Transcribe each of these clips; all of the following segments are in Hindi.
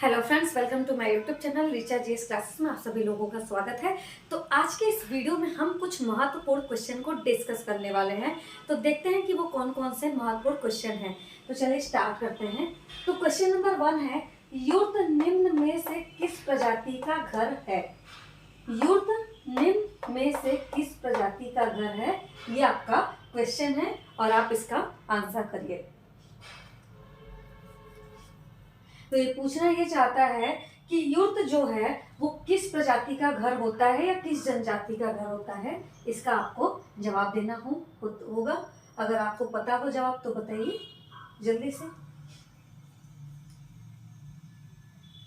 Hello friends, welcome to my YouTube channel Richa GS classes में आप सभी लोगों का स्वागत है। तो आज के इस वीडियो में हम कुछ महत्वपूर्ण क्वेश्चन को डिस्कस करने वाले हैं। तो देखते हैं कि वो कौन कौन से महत्वपूर्ण क्वेश्चन हैं। तो चलिए स्टार्ट करते हैं। तो क्वेश्चन नंबर 1 है, यूर्त निम्न में से किस प्रजाति का घर है? यूर्त निम्न में से किस प्रजाति का घर है, ये आपका क्वेश्चन है और आप इसका आंसर करिए। तो ये पूछना ये चाहता है कि यूर्त जो है वो किस प्रजाति का घर होता है या किस जनजाति का घर होता है। इसका आपको जवाब देना होगा। अगर आपको पता हो जवाब तो बताइए जल्दी से।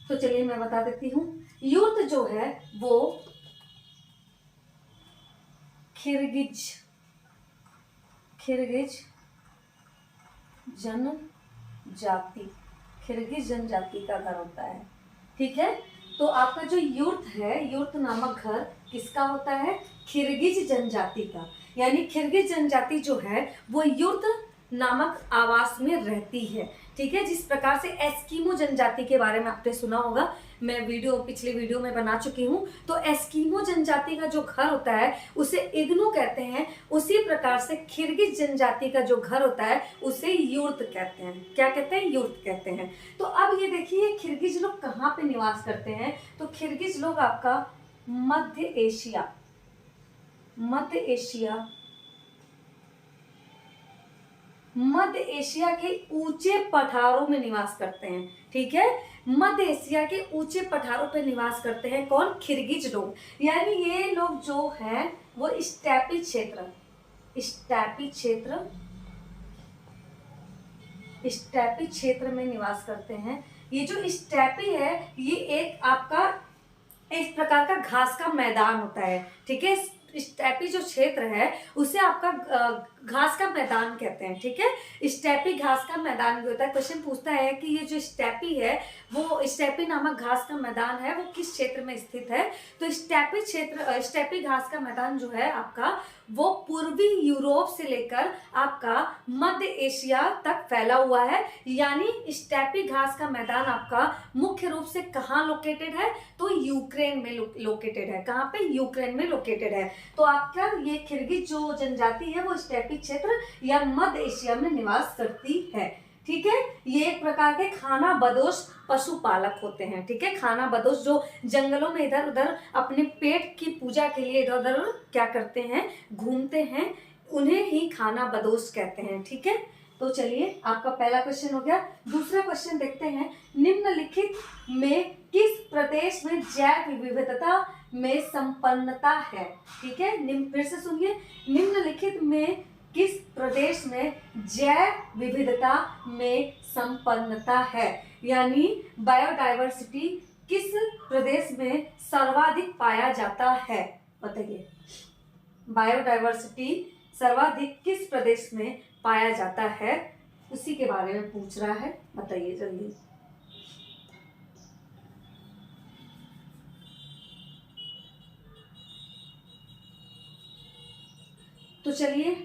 तो चलिए मैं बता देती हूँ। यूर्त जो है वो खिरगिज जनजाति का घर होता है। ठीक है, तो आपका जो यूर्त है, यूर्त नामक घर किसका होता है? खिरगिज जनजाति का। यानी खिरगिज जनजाति जो है वो यूर्त नामक आवास में रहती है। ठीक है, जिस प्रकार से एस्किमो जनजाति के बारे में आपने सुना होगा, मैं पिछले वीडियो में बना चुकी हूँ। तो एस्किमो जनजाति का जो घर होता है उसे इग्नू कहते हैं। उसी प्रकार से खिरगिज जनजाति का जो घर होता है उसे यूर्त कहते हैं। क्या कहते हैं? यूर्त कहते हैं। तो अब ये देखिए, खिरगिज लोग कहाँ पे निवास करते हैं? तो खिरगिज लोग आपका मध्य एशिया के ऊंचे पठारों में निवास करते हैं। ठीक है, मध्य एशिया के ऊंचे पठारों पर निवास करते हैं। कौन? खिरगिज लोग। यानी ये लोग जो हैं वो स्टेपी क्षेत्र में निवास करते हैं। ये जो स्टेपी है ये एक आपका इस प्रकार का घास का मैदान होता है। ठीक है, स्टेपी जो क्षेत्र है उसे आपका घास का मैदान कहते हैं। ठीक है, स्टेपी घास का मैदान भी होता है। क्वेश्चन पूछता है कि ये जो स्टेपी है, वो स्टेपी नामक घास का मैदान है, वो किस क्षेत्र में स्थित है? तो स्टेपी घास का मैदान जो है आपका वो पूर्वी यूरोप से लेकर आपका मध्य एशिया तक फैला हुआ है। यानी स्टेपी घास का मैदान आपका मुख्य रूप से कहाँ लोकेटेड है? तो यूक्रेन में लोकेटेड है। कहाँ पे? यूक्रेन में लोकेटेड है। तो आपका ये खिरगिज जो जनजाति है वो स्टेपी क्षेत्र या मध्य एशिया में निवास करती है। ठीक है, ये एक प्रकार के खानाबदोश पशुपालक होते हैं। ठीक है, खानाबदोश जो जंगलों में इधर उधर अपने पेट की पूजा के लिए इधर उधर क्या करते हैं? घूमते हैं, उन्हें ही खानाबदोश कहते हैं। ठीक है, तो चलिए आपका पहला क्वेश्चन हो गया। दूसरा क्वेश्चन देखते हैं, निम्नलिखित में किस प्रदेश में जैव विविधता में संपन्नता है? ठीक है, फिर से सुनिए, निम्नलिखित में किस प्रदेश में जैव विविधता में संपन्नता है? यानी बायोडायवर्सिटी किस प्रदेश में सर्वाधिक पाया जाता है? बताइए, बायोडायवर्सिटी सर्वाधिक किस प्रदेश में पाया जाता है? उसी के बारे में पूछ रहा है, बताइए जल्दी। तो चलिए,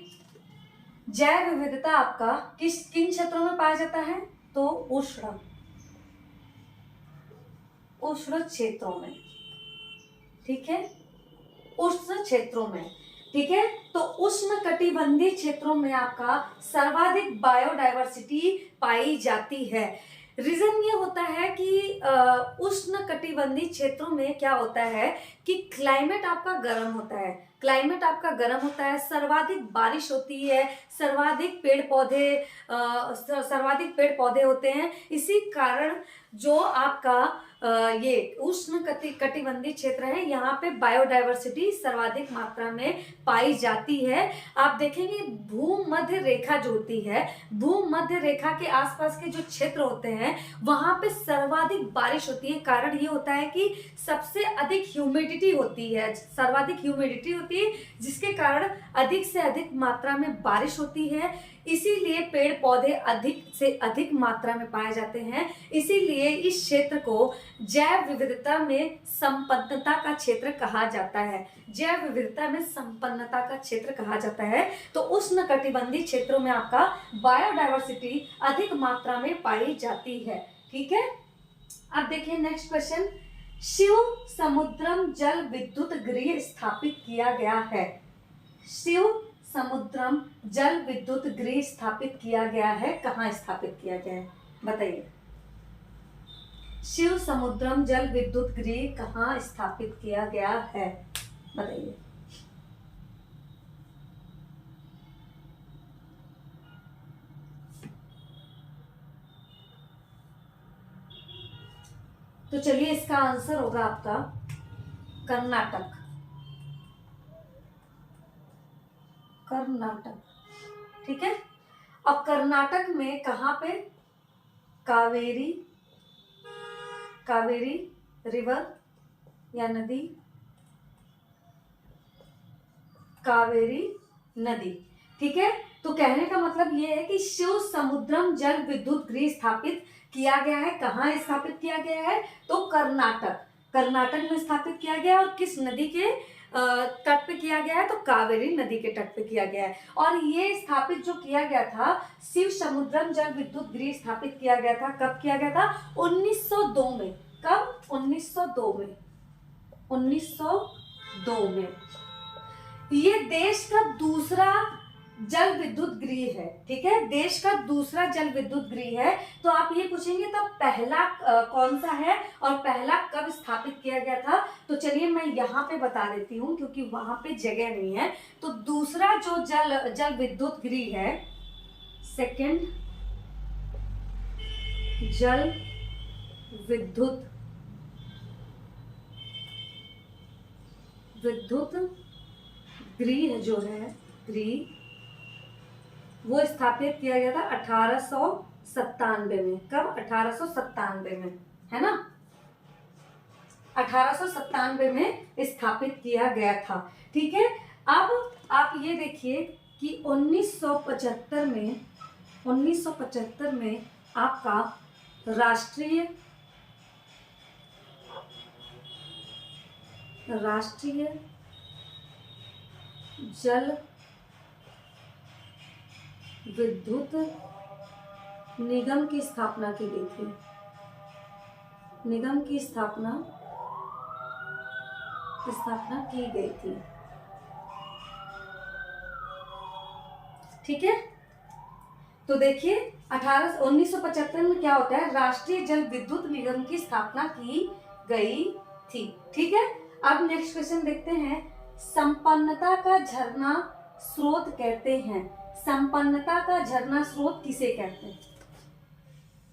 जैव विविधता आपका किन क्षेत्रों में पाया जाता है? तो उष्ण क्षेत्रों में। ठीक है, उष्ण क्षेत्रों में। ठीक है, तो उष्ण कटिबंधीय क्षेत्रों में आपका सर्वाधिक बायोडायवर्सिटी पाई जाती है। रीजन ये होता है कि उष्ण कटिबंधीय क्षेत्रों में क्या होता है कि क्लाइमेट आपका गर्म होता है, सर्वाधिक बारिश होती है, सर्वाधिक पेड़ पौधे होते हैं। इसी कारण जो आपका ये उष्ण कटिबंधीय क्षेत्र है, यहाँ पे बायोडायवर्सिटी सर्वाधिक मात्रा में पाई जाती है। आप देखेंगे भूमध्य रेखा जो होती है, भूमध्य रेखा के आसपास के जो क्षेत्र होते हैं वहां पे सर्वाधिक बारिश होती है। कारण ये होता है कि सबसे अधिक ह्यूमिडिटी होती है, जिसके कारण अधिक से अधिक मात्रा में बारिश होती है। इसीलिए पेड़ पौधे अधिक से अधिक मात्रा में पाए जाते हैं। इसीलिए इस क्षेत्र को जैव विविधता में संपन्नता का क्षेत्र कहा जाता है। जैव विविधता में संपन्नता का क्षेत्र कहा जाता है। तो उष्ण कटिबंधीय क्षेत्रों में आपका बायोडायवर्सिटी अधिक मात्रा में पाई जाती है। ठीक है, अब देखिए नेक्स्ट क्वेश्चन, शिव समुद्रम जल विद्युत गृह स्थापित किया गया है। शिव समुद्रम जल विद्युत गृह स्थापित किया गया है, कहाँ स्थापित किया गया है बताइए। शिव समुद्रम जल विद्युत गृह कहाँ स्थापित किया गया है बताइए। तो चलिए इसका आंसर होगा आपका कर्नाटक। कर्नाटक, ठीक है। अब कर्नाटक में कहाँ पे, कावेरी, कावेरी रिवर या नदी, कावेरी नदी, ठीक है। तो कहने का मतलब ये है कि शिव समुद्रम जल विद्युत गृह स्थापित किया गया है, कहाँ स्थापित किया गया है, तो कर्नाटक, कर्नाटक में स्थापित किया गया है। और किस नदी के तट पे किया गया है, तो कावेरी नदी के तट पे किया गया है। और ये स्थापित जो किया गया था, शिव समुद्रम जल विद्युत गृह स्थापित किया गया था, कब किया गया था, 1902 में। कब, 1902 में, 1902 में। ये देश का दूसरा जल विद्युत गृह है, ठीक है, देश का दूसरा जल विद्युत गृह है। तो आप ये पूछेंगे तो पहला कौन सा है और पहला कब स्थापित किया गया था, तो चलिए मैं यहाँ पे बता देती हूँ क्योंकि वहां पे जगह नहीं है। तो दूसरा जो जल विद्युत गृह है, सेकंड जल विद्युत गृह जो है, गृह, वो स्थापित किया गया था 1897 में। कब, 1897 में, है ना, 1897 में स्थापित किया गया था, ठीक है। अब आप ये देखिए कि 1975 में आपका राष्ट्रीय जल विद्युत निगम की स्थापना की गई थी, निगम की स्थापना की गई थी, ठीक है। तो देखिए 1975 में क्या होता है, राष्ट्रीय जल विद्युत निगम की स्थापना की गई थी, ठीक है। अब नेक्स्ट क्वेश्चन देखते हैं, संपन्नता का झरना स्रोत कहते हैं, संपन्नता का झरना स्रोत किसे कहते हैं,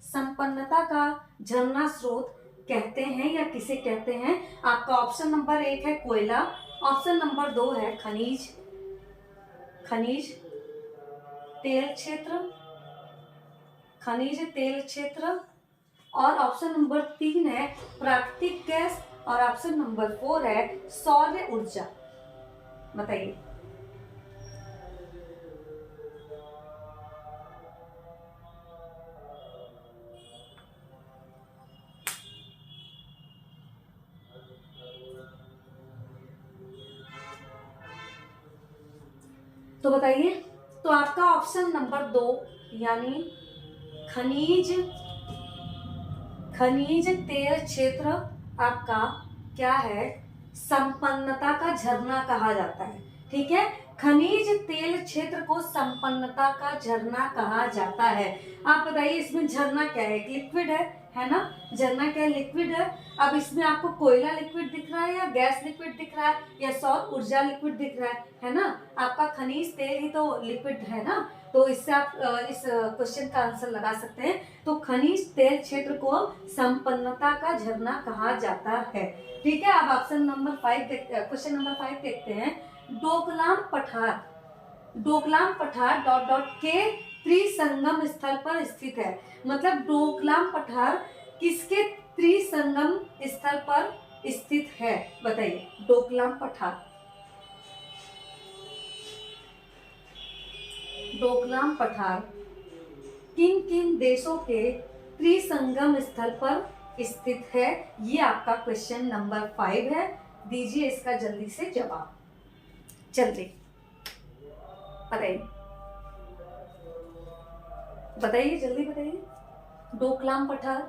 संपन्नता का झरना स्रोत कहते हैं या किसे कहते हैं। आपका ऑप्शन नंबर 1 है कोयला, ऑप्शन नंबर 2 है खनिज तेल क्षेत्र, खनिज तेल क्षेत्र, और ऑप्शन नंबर 3 है प्राकृतिक गैस, और ऑप्शन नंबर 4 है सौर ऊर्जा। बताइए। तो बताइए, तो आपका ऑप्शन नंबर 2 यानी खनिज तेल क्षेत्र आपका क्या है, संपन्नता का झरना कहा जाता है, ठीक है। खनिज तेल क्षेत्र को संपन्नता का झरना कहा जाता है। आप बताइए इसमें झरना क्या है, एक लिक्विड है ना, झरना क्या है, लिक्विड है। अब इसमें आपको कोयला लिक्विड दिख रहा है या गैस लिक्विड दिख रहा है या सौर ऊर्जा लिक्विड दिख रहा है ना। आपका खनिज तेल ही तो लिक्विड है ना, तो इससे आप इस क्वेश्चन का आंसर लगा सकते हैं। तो खनिज तेल क्षेत्र को संपन्नता का झरना कहा जाता है, ठीक है। अब ऑप्शन नंबर 5 क्वेश्चन नंबर 5 देखते हैं, डोकलाम पठार ... के त्रिसंगम स्थल पर स्थित है। मतलब डोकलाम पठार किसके त्रिसंगम स्थल पर स्थित है, बताइए। डोकलाम पठार किन किन देशों के त्रिसंगम स्थल पर स्थित है, ये आपका क्वेश्चन नंबर 5 है। दीजिए इसका जल्दी से जवाब, जल्दी बताइए, जल्दी बताइए। डोकलाम पठार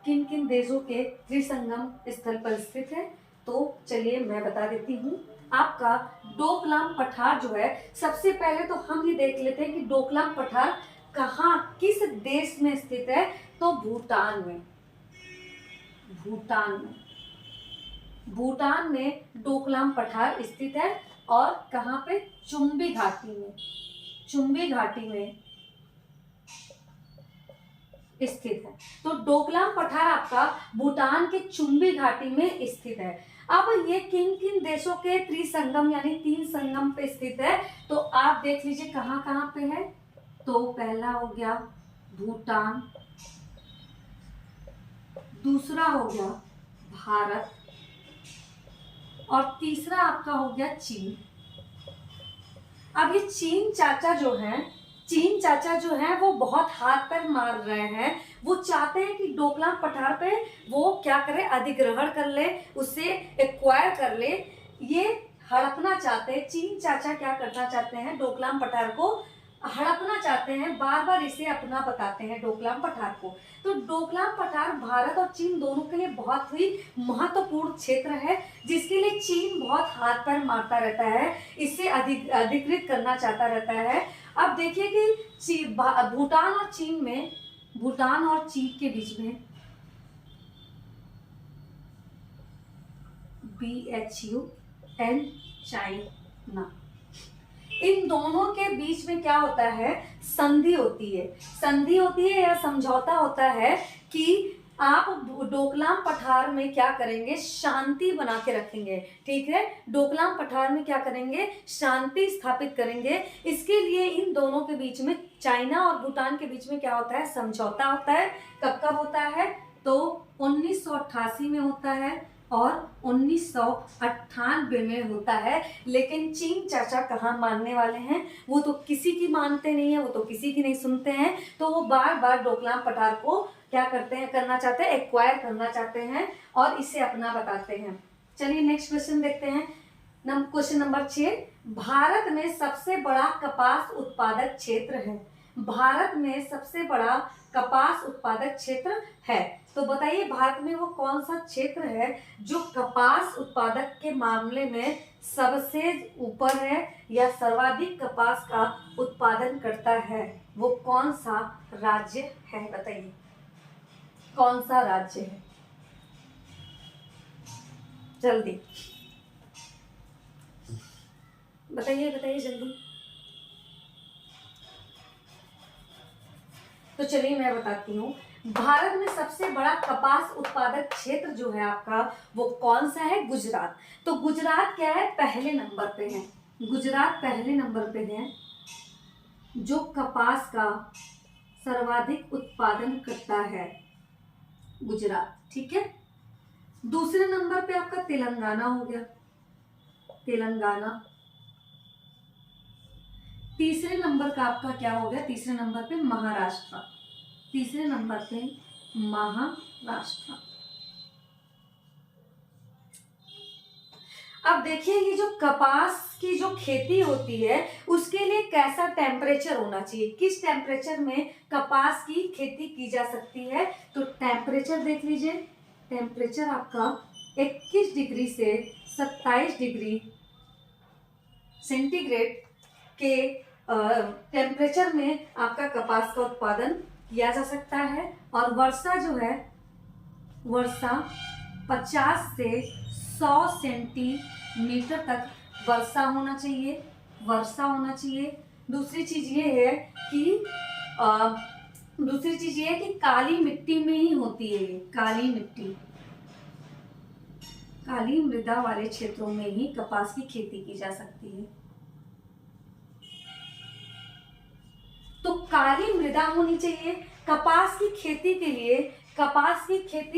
किन किन देशों के त्रिसंगम स्थल पर स्थित है? तो चलिए मैं बता देती हूँ। आपका डोकलाम पठार जो है, सबसे पहले तो हम ये देख लेते हैं कि डोकलाम पठार कहाँ, किस देश में स्थित है? तो भूटान में। भूटान में डोकलाम पठार स्थित है। और कहाँ पे? चुम्बी घाटी में। चुम्बी घाटी में स्थित है। तो डोकलाम पठार आपका भूटान के चुम्बी घाटी में स्थित है। अब ये किन किन देशों के त्रिसंगम यानी 3 संगम पे स्थित है? तो आप देख लीजिए कहाँ कहाँ पे है। तो पहला हो गया भूटान, दूसरा हो गया भारत, और तीसरा आपका हो गया चीन। अब ये चीन चाचा जो है वो बहुत हाथ पैर मार रहे हैं। वो चाहते हैं कि डोकलाम पठार पे वो क्या करे, अधिग्रहण कर ले, उसे एक्वायर कर ले, ये हड़पना चाहते हैं। चीन चाचा क्या करना चाहते हैं? डोकलाम पठार को हड़पना चाहते हैं, बार बार इसे अपना बताते हैं डोकलाम पठार को। तो डोकलाम पठार भारत और चीन दोनों के लिए बहुत ही महत्वपूर्ण क्षेत्र है, जिसके लिए चीन बहुत हाथ पैर मारता रहता है, इसे अधिकृत करना चाहता रहता है। अब देखिए कि भूटान और चीन के बीच में BHUN, चाइना, इन दोनों के बीच में क्या होता है? संधि होती है या समझौता होता है कि आप डोकलाम पठार में क्या करेंगे? शांति बना के रखेंगे। ठीक है, डोकलाम पठार में क्या करेंगे? शांति स्थापित करेंगे। इसके लिए इन दोनों के बीच में, चाइना और भूटान के बीच में क्या होता है? समझौता होता है। कब कब होता है? तो 1988 में होता है और 1998 में होता है। लेकिन चीन चाचा कहाँ मानने वाले हैं? वो तो किसी की मानते नहीं है, वो तो किसी की नहीं सुनते हैं। तो वो बार बार डोकलाम पठार को क्या करते हैं? करना चाहते हैं, एक्वायर करना चाहते हैं और इसे अपना बताते हैं। चलिए नेक्स्ट क्वेश्चन देखते हैं। क्वेश्चन नंबर 6, भारत में सबसे बड़ा कपास उत्पादक क्षेत्र है। भारत में सबसे बड़ा कपास उत्पादक क्षेत्र है, तो बताइए भारत में वो कौन सा क्षेत्र है जो कपास उत्पादक के मामले में सबसे ऊपर है या सर्वाधिक कपास का उत्पादन करता है? वो कौन सा राज्य है? बताइए कौन सा राज्य है? जल्दी बताइए जल्दी। तो चलिए मैं बताती हूँ। भारत में सबसे बड़ा कपास उत्पादक क्षेत्र जो है आपका, वो कौन सा है? गुजरात। तो गुजरात क्या है? पहले नंबर पे है। गुजरात पहले नंबर पे है जो कपास का सर्वाधिक उत्पादन करता है, गुजरात। ठीक है, दूसरे नंबर पे आपका तेलंगाना हो गया, तेलंगाना। तीसरे नंबर का आपका क्या हो गया? तीसरे नंबर पे महाराष्ट्र। तीसरे नंबर पे महाराष्ट्र। अब देखिए ये जो कपास की जो खेती होती है उसके लिए कैसा टेम्परेचर होना चाहिए? किस टेम्परेचर में कपास की खेती की जा सकती है? तो टेम्परेचर देख लीजिए। टेम्परेचर आपका 21 डिग्री से 27 डिग्री सेंटीग्रेड के टेम्परेचर में आपका कपास का उत्पादन किया जा सकता है। और वर्षा जो है, वर्षा 50 से 100 सेंटीमीटर तक वर्षा होना चाहिए। दूसरी चीज ये है कि काली मिट्टी में ही होती है ये, काली मृदा वाले क्षेत्रों में ही कपास की खेती की जा सकती है। तो काली मृदा होनी चाहिए। कपास की खेती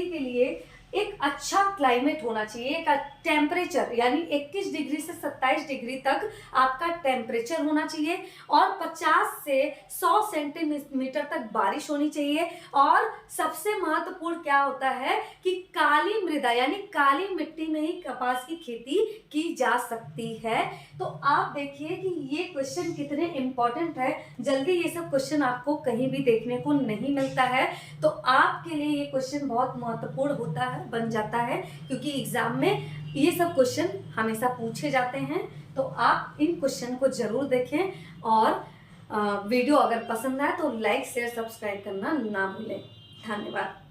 के लिए एक अच्छा क्लाइमेट होना चाहिए, एक टेम्परेचर यानी 21 डिग्री से 27 डिग्री तक आपका टेम्परेचर होना चाहिए और 50 से 100 सेंटीमीटर तक बारिश होनी चाहिए। और सबसे महत्वपूर्ण क्या होता है कि काली मृदा यानी काली मिट्टी में ही कपास की खेती की जा सकती है। तो आप देखिए कि ये क्वेश्चन कितने इंपॉर्टेंट है, जल्दी ये सब क्वेश्चन आपको कहीं भी देखने को नहीं मिलता है। तो आपके लिए ये क्वेश्चन बहुत महत्वपूर्ण होता है, बन जाता है, क्योंकि एग्जाम में ये सब क्वेश्चन हमेशा पूछे जाते हैं। तो आप इन क्वेश्चन को जरूर देखें और वीडियो अगर पसंद आए तो लाइक शेयर सब्सक्राइब करना ना भूलें। धन्यवाद।